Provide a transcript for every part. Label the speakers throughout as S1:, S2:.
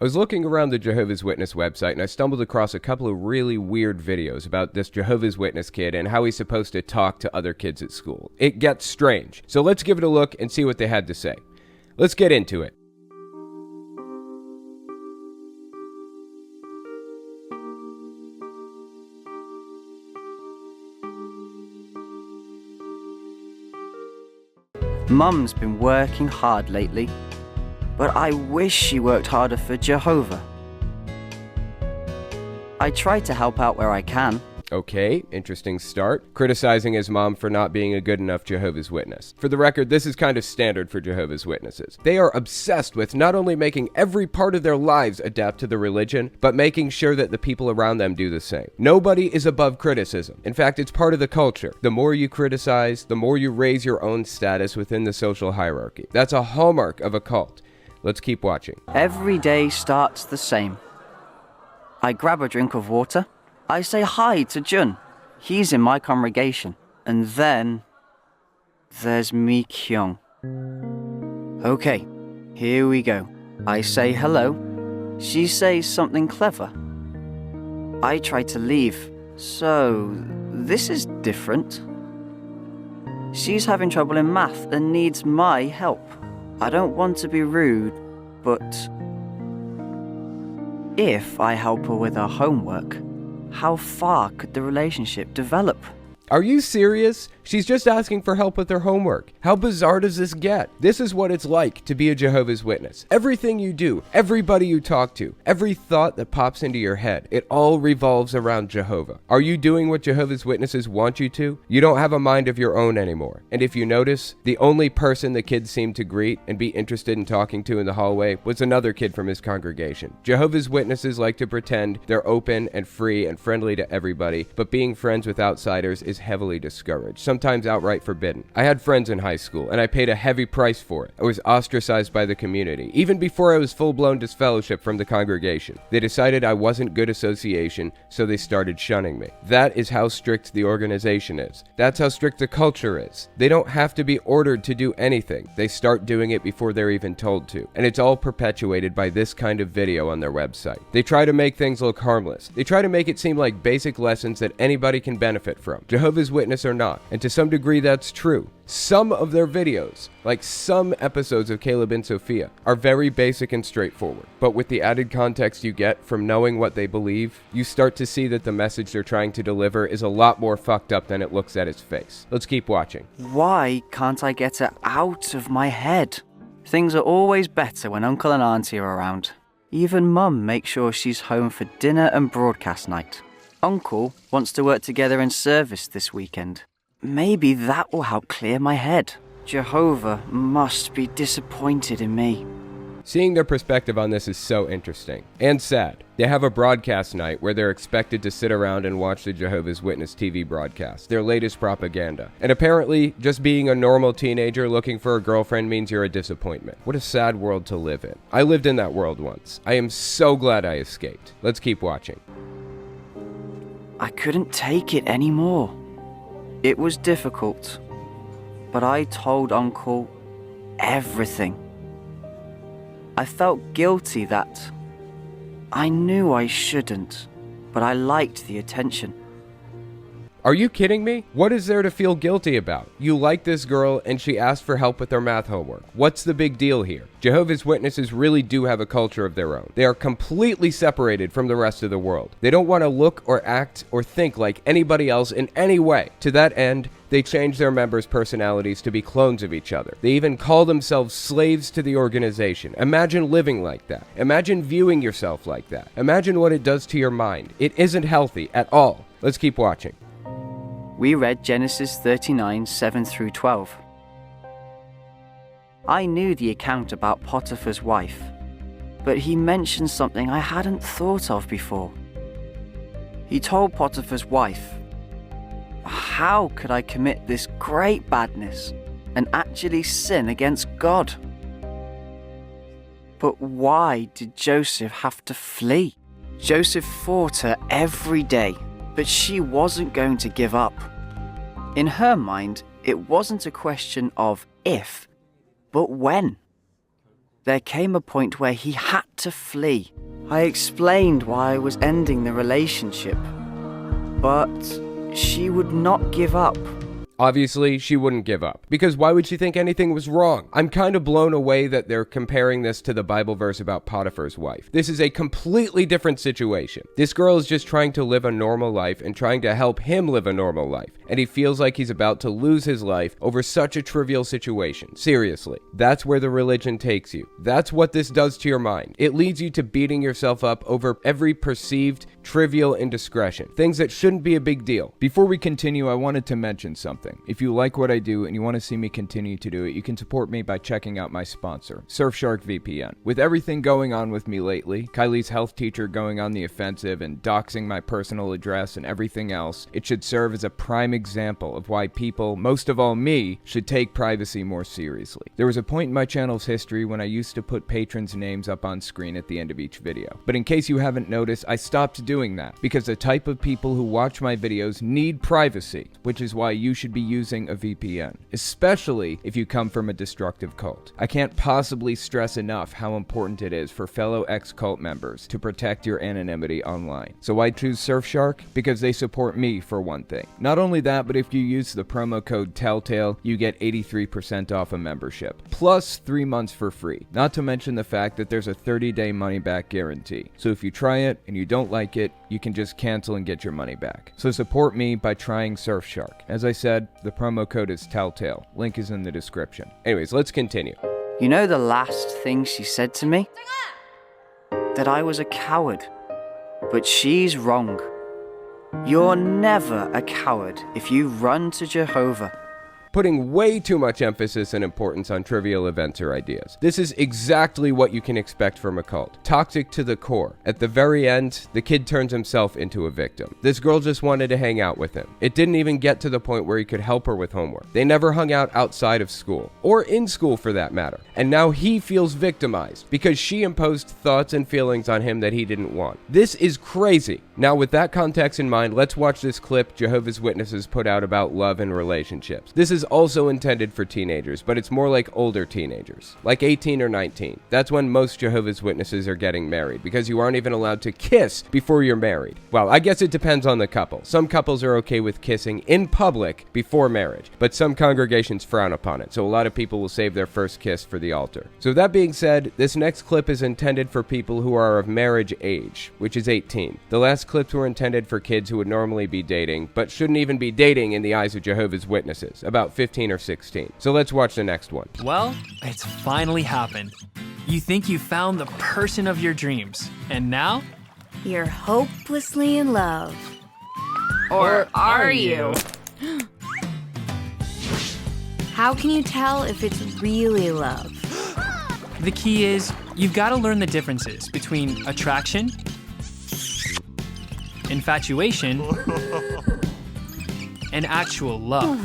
S1: I was looking around the Jehovah's Witness website and I stumbled across a couple of really weird videos about this Jehovah's Witness kid and how he's supposed to talk to other kids at school. It gets strange. So let's give it a look and see what they had to say. Let's get into it.
S2: Mum's been working hard lately, but I wish she worked harder for Jehovah. I try to help out where I can.
S1: Okay, interesting start. Criticizing his mom for not being a good enough Jehovah's Witness. For the record, this is kind of standard for Jehovah's Witnesses. They are obsessed with not only making every part of their lives adapt to the religion, but making sure that the people around them do the same. Nobody is above criticism. In fact, it's part of the culture. The more you criticize, the more you raise your own status within the social hierarchy. That's a hallmark of a cult. Let's keep watching.
S2: Every day starts the same. I grab a drink of water. I say hi to Jun. He's in my congregation. And then there's Mi Kyung. Okay, here we go. I say hello. She says something clever. I try to leave. So, this is different. She's having trouble in math and needs my help. I don't want to be rude, but if I help her with her homework, how far could the relationship develop?
S1: Are you serious? She's just asking for help with her homework. How bizarre does this get? This is what it's like to be a Jehovah's Witness. Everything you do, everybody you talk to, every thought that pops into your head, it all revolves around Jehovah. Are you doing what Jehovah's Witnesses want you to? You don't have a mind of your own anymore. And if you notice, the only person the kids seemed to greet and be interested in talking to in the hallway was another kid from his congregation. Jehovah's Witnesses like to pretend they're open and free and friendly to everybody, but being friends with outsiders is heavily discouraged, sometimes outright forbidden. I had friends in high school, and I paid a heavy price for it. I was ostracized by the community, even before I was full-blown disfellowshipped from the congregation. They decided I wasn't good association, so they started shunning me. That is how strict the organization is. That's how strict the culture is. They don't have to be ordered to do anything. They start doing it before they're even told to. And it's all perpetuated by this kind of video on their website. They try to make things look harmless. They try to make it seem like basic lessons that anybody can benefit from. Jehovah's Witness or not, and to some degree that's true. Some of their videos, like some episodes of Caleb and Sophia, are very basic and straightforward. But with the added context you get from knowing what they believe, you start to see that the message they're trying to deliver is a lot more fucked up than it looks at its face. Let's keep watching.
S2: Why can't I get her out of my head? Things are always better when Uncle and Auntie are around. Even Mum makes sure she's home for dinner and broadcast night. Uncle wants to work together in service this weekend. Maybe that will help clear my head. Jehovah must be disappointed in me.
S1: Seeing their perspective on this is so interesting and sad. They have a broadcast night where they're expected to sit around and watch the Jehovah's Witness TV broadcast, their latest propaganda. And apparently, just being a normal teenager looking for a girlfriend means you're a disappointment. What a sad world to live in. I lived in that world once. I am so glad I escaped. Let's keep watching.
S2: I couldn't take it anymore. It was difficult, but I told Uncle everything. I felt guilty that I knew I shouldn't, but I liked the attention.
S1: Are you kidding me? What is there to feel guilty about? You like this girl and she asked for help with her math homework. What's the big deal here? Jehovah's Witnesses really do have a culture of their own. They are completely separated from the rest of the world. They don't want to look or act or think like anybody else in any way. To that end, they change their members' personalities to be clones of each other. They even call themselves slaves to the organization. Imagine living like that. Imagine viewing yourself like that. Imagine what it does to your mind. It isn't healthy at all. Let's keep watching.
S2: We read Genesis 39, 7 through 12. I knew the account about Potiphar's wife, but he mentioned something I hadn't thought of before. He told Potiphar's wife, "How could I commit this great badness and actually sin against God?" But why did Joseph have to flee? Joseph fought her every day, but she wasn't going to give up. In her mind, it wasn't a question of if, but when. There came a point where he had to flee. I explained why I was ending the relationship, but she would not give up.
S1: Obviously, she wouldn't give up, because why would she think anything was wrong? I'm kind of blown away that they're comparing this to the Bible verse about Potiphar's wife. This is a completely different situation. This girl is just trying to live a normal life and trying to help him live a normal life, and he feels like he's about to lose his life over such a trivial situation. Seriously, that's where the religion takes you. That's what this does to your mind. It leads you to beating yourself up over every perceived trivial indiscretion, things that shouldn't be a big deal.
S3: Before we continue, I wanted to mention something. If you like what I do and you want to see me continue to do it, you can support me by checking out my sponsor, Surfshark VPN. With everything going on with me lately, Kylie's health teacher going on the offensive and doxing my personal address and everything else, it should serve as a prime example of why people, most of all me, should take privacy more seriously. There was a point in my channel's history when I used to put patrons' names up on screen at the end of each video. But in case you haven't noticed, I stopped doing that because the type of people who watch my videos need privacy, which is why you should be using a VPN, especially if you come from a destructive cult. I can't possibly stress enough how important it is for fellow ex-cult members to protect your anonymity online. So I choose Surfshark because they support me for one thing. Not only that, but if you use the promo code Telltale, you get 83% off a membership, plus 3 months for free. Not to mention the fact that there's a 30-day money-back guarantee. So if you try it and you don't like it, you can just cancel and get your money back. So support me by trying Surfshark. As I said, the promo code is Telltale. Link is in the description. Anyways, let's continue.
S2: You know the last thing she said to me? That I was a coward. But she's wrong. You're never a coward if you run to Jehovah.
S1: Putting way too much emphasis and importance on trivial events or ideas. This is exactly what you can expect from a cult. Toxic to the core. At the very end, the kid turns himself into a victim. This girl just wanted to hang out with him. It didn't even get to the point where he could help her with homework. They never hung out outside of school, or in school for that matter. And now he feels victimized because she imposed thoughts and feelings on him that he didn't want. This is crazy. Now with that context in mind, let's watch this clip Jehovah's Witnesses put out about love and relationships. This is also intended for teenagers, but it's more like older teenagers, like 18 or 19. That's when most Jehovah's Witnesses are getting married, because you aren't even allowed to kiss before you're married. Well, I guess it depends on the couple. Some couples are okay with kissing in public before marriage, but some congregations frown upon it, so a lot of people will save their first kiss for the altar. So that being said, this next clip is intended for people who are of marriage age, which is 18. The last clips were intended for kids who would normally be dating, but shouldn't even be dating in the eyes of Jehovah's Witnesses, about 15 or 16. So let's watch the next one.
S4: Well, it's finally happened. You think you found the person of your dreams, and now?
S5: You're hopelessly in love. Or are you? How can you tell if it's really love?
S4: The key is, you've got to learn the differences between attraction, infatuation, and actual love.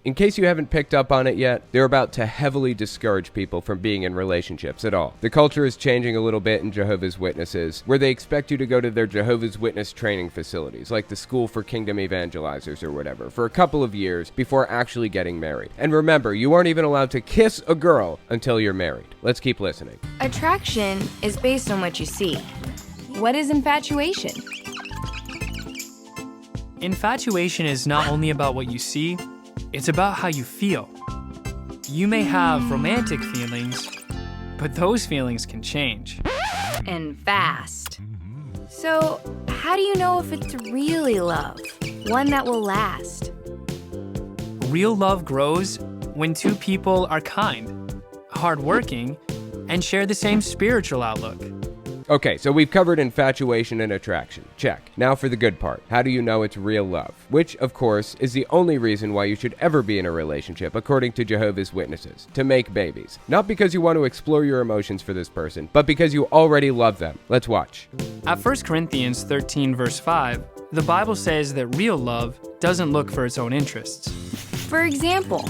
S1: In case you haven't picked up on it yet, they're about to heavily discourage people from being in relationships at all. The culture is changing a little bit in Jehovah's Witnesses, where they expect you to go to their Jehovah's Witness training facilities, like the School for Kingdom Evangelizers or whatever, for a couple of years before actually getting married. And remember, you aren't even allowed to kiss a girl until you're married. Let's keep listening.
S5: Attraction is based on what you see. What is infatuation?
S4: Infatuation is not only about what you see, it's about how you feel. You may have romantic feelings, but those feelings can change.
S5: And fast. So, how do you know if it's really love? One that will last?
S4: Real love grows when two people are kind, hardworking, and share the same spiritual outlook.
S1: Okay, so we've covered infatuation and attraction. Check. Now for the good part. How do you know it's real love? Which, of course, is the only reason why you should ever be in a relationship, according to Jehovah's Witnesses. To make babies. Not because you want to explore your emotions for this person, but because you already love them. Let's watch.
S4: At 1 Corinthians 13 verse 5, the Bible says that real love doesn't look for its own interests.
S5: For example,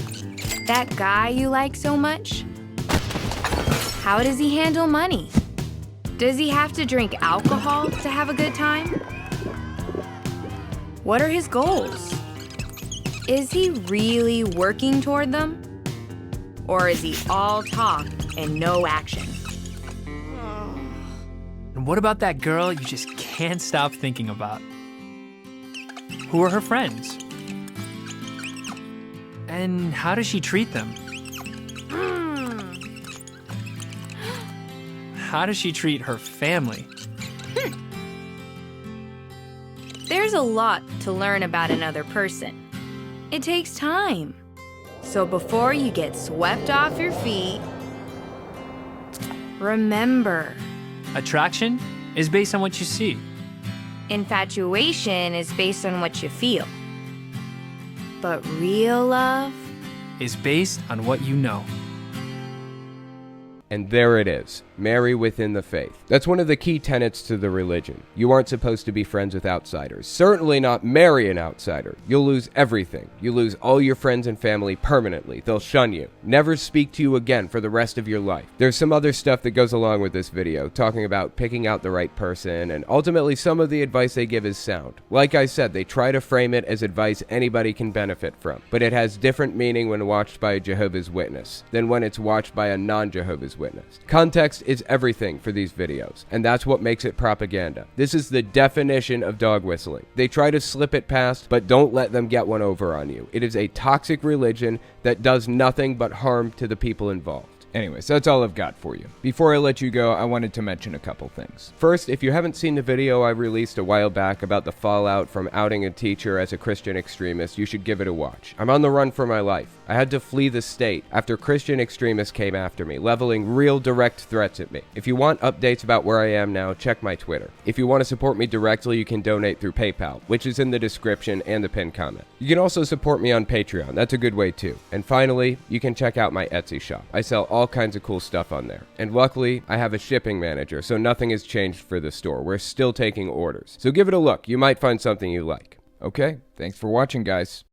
S5: that guy you like so much, how does he handle money? Does he have to drink alcohol to have a good time? What are his goals? Is he really working toward them? Or is he all talk and no action.
S4: And what about that girl you just can't stop thinking about? Who are her friends? And how does she treat them? How does she treat her family?
S5: There's a lot to learn about another person. It takes time. So before you get swept off your feet, remember,
S4: Attraction is based on what you see.
S5: infatuation is based on what you feel. But real love?
S4: Is based on what you know.
S1: And there it is. Marry within the faith. That's one of the key tenets to the religion. You aren't supposed to be friends with outsiders. Certainly not marry an outsider. You'll lose everything. You lose all your friends and family permanently. They'll shun you. Never speak to you again for the rest of your life. There's some other stuff that goes along with this video, talking about picking out the right person, and ultimately some of the advice they give is sound. Like I said, they try to frame it as advice anybody can benefit from, but it has different meaning when watched by a Jehovah's Witness than when it's watched by a non-Jehovah's Witness. Context is everything for these videos, and that's what makes it propaganda. This is the definition of dog whistling. They try to slip it past, but don't let them get one over on you. It is a toxic religion that does nothing but harm to the people involved.
S3: Anyways, that's all I've got for you. Before I let you go, I wanted to mention a couple things.
S1: First, if you haven't seen the video I released a while back about the fallout from outing a teacher as a Christian extremist, you should give it a watch. I'm on the run for my life. I had to flee the state after Christian extremists came after me, leveling real direct threats at me. If you want updates about where I am now, check my Twitter. If you want to support me directly, you can donate through PayPal, which is in the description and the pinned comment. You can also support me on Patreon. That's a good way too. And finally, you can check out my Etsy shop. I sell all kinds of cool stuff on there. And luckily, I have a shipping manager, so nothing has changed for the store. We're still taking orders. So give it a look. You might find something you like.
S3: Okay, thanks for watching, guys.